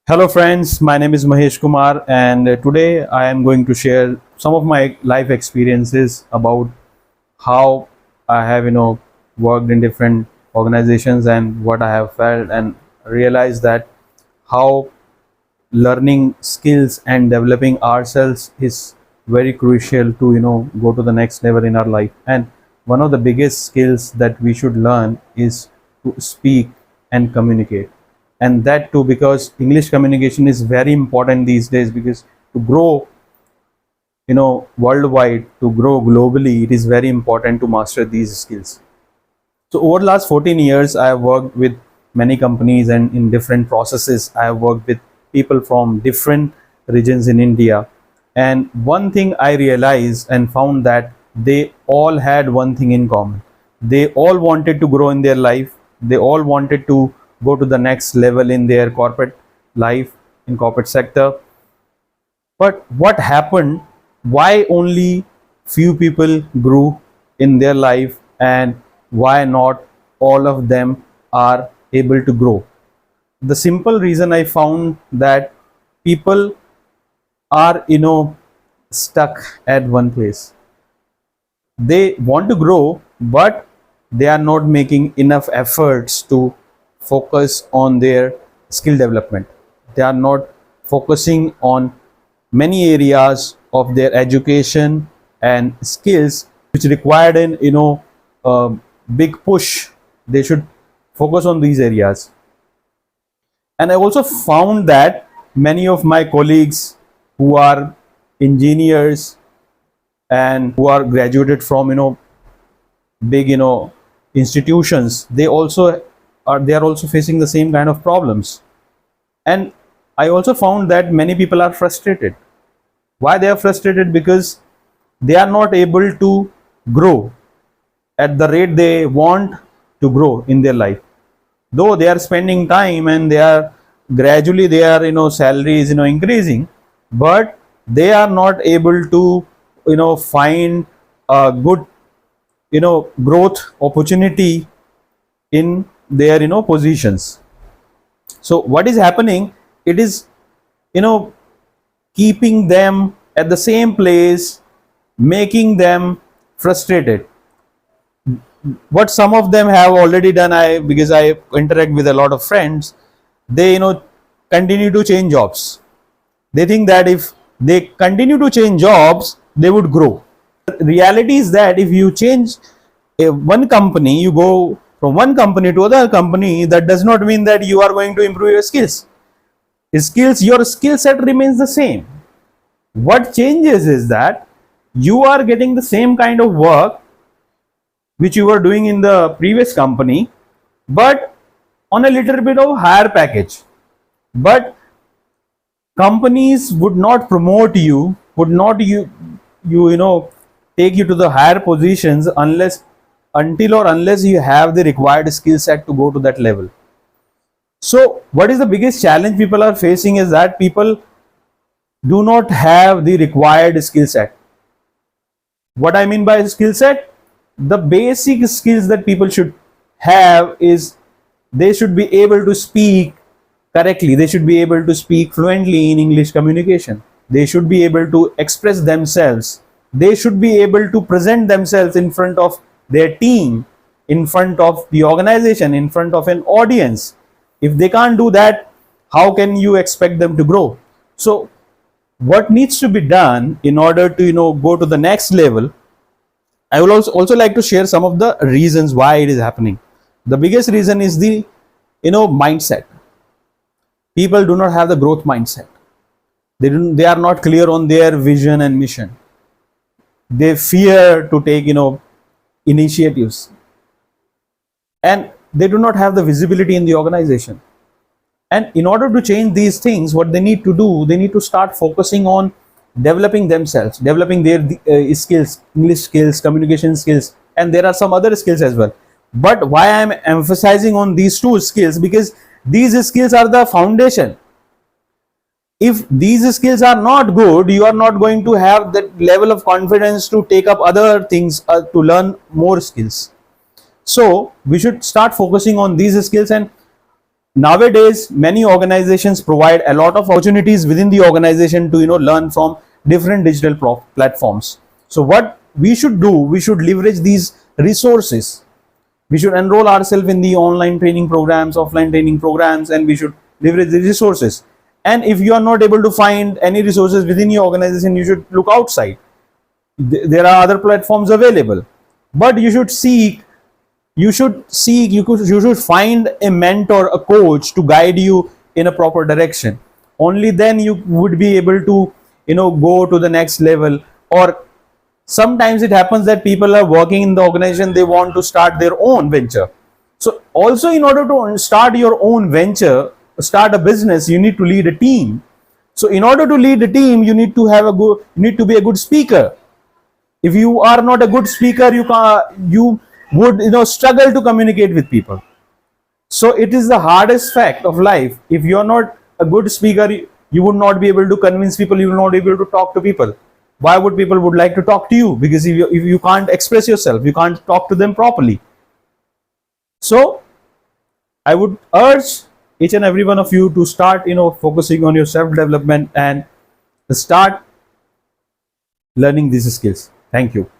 Hello friends, my name is Mahesh Kumar and today I am going to share some of my life experiences about how I have worked in different organizations and what I have felt and realized that how learning skills and developing ourselves is very crucial to go to the next level in our life. And one of the biggest skills that we should learn is to speak and communicate, and that too because English communication is very important these days, because to grow worldwide, to grow globally, it is very important to master these skills. So over the last 14 years I have worked with many companies, and in different processes I have worked with people from different regions in India. And one thing I realized and found that they all had one thing in common: they all wanted to grow in their life, they all wanted to go to the next level in their corporate life, in corporate sector. But what happened? Why only few people grew in their life, and why not all of them are able to grow? The simple reason I found that people are stuck at one place. They want to grow, but they are not making enough efforts to focus on their skill development. They are not focusing on many areas of their education and skills which required an a big push. They should focus on these areas. And I also found that many of my colleagues who are engineers and who are graduated from big institutions, they are also facing the same kind of problems. And I also found that many people are frustrated. Why they are frustrated? Because they are not able to grow at the rate they want to grow in their life. Though they are spending time and they are gradually their salary is increasing, but they are not able to find a good growth opportunity in their positions. So what is happening? It is keeping them at the same place, making them frustrated. What some of them have already done, because I interact with a lot of friends, they continue to change jobs. They think that if they continue to change jobs, they would grow. The reality is that if you change one company, you go from one company to other company, that does not mean that you are going to improve your skills. Your skill set remains the same. What changes is that you are getting the same kind of work which you were doing in the previous company, but on a little bit of higher package. But companies would not promote you, would not take you to the higher positions unless you have the required skill set to go to that level. So what is the biggest challenge people are facing is that people do not have the required skill set. What I mean by skill set, the basic skills that people should have is they should be able to speak correctly, they should be able to speak fluently in English communication, they should be able to express themselves, they should be able to present themselves in front of their team, in front of the organization, in front of an audience. If they can't do that, how can you expect them to grow? So what needs to be done in order to go to the next level? I will also like to share some of the reasons why it is happening. The biggest reason is the mindset. People do not have the growth mindset. They are not clear on their vision and mission. They fear to take initiatives, and they do not have the visibility in the organization. And in order to change these things, what they need to do, they need to start focusing on developing themselves, developing their skills, English skills, communication skills, and there are some other skills as well. But why I am emphasizing on these two skills? Because these skills are the foundation. If these skills are not good, you are not going to have that level of confidence to take up other things, to learn more skills. So we should start focusing on these skills. And nowadays many organizations provide a lot of opportunities within the organization to learn from different digital platforms. So what we should do, we should leverage these resources. We should enroll ourselves in the online training programs, offline training programs, and we should leverage the resources. And if you are not able to find any resources within your organization, you should look outside. There are other platforms available, but you should seek, you should find a mentor, a coach to guide you in a proper direction. Only then you would be able to go to the next level. Or sometimes it happens that people are working in the organization, they want to start their own venture. So also, in order to start your own venture, start a business, you need to lead a team. So in order to lead a team, you need to be a good speaker. If you are not a good speaker, you would struggle to communicate with people. So it is the hardest fact of life. If you are not a good speaker, you would not be able to convince people, you will not be able to talk to people. Why would people would like to talk to you? Because if you can't express yourself, you can't talk to them properly. So I would urge each and every one of you to start focusing on your self development and start learning these skills. Thank you.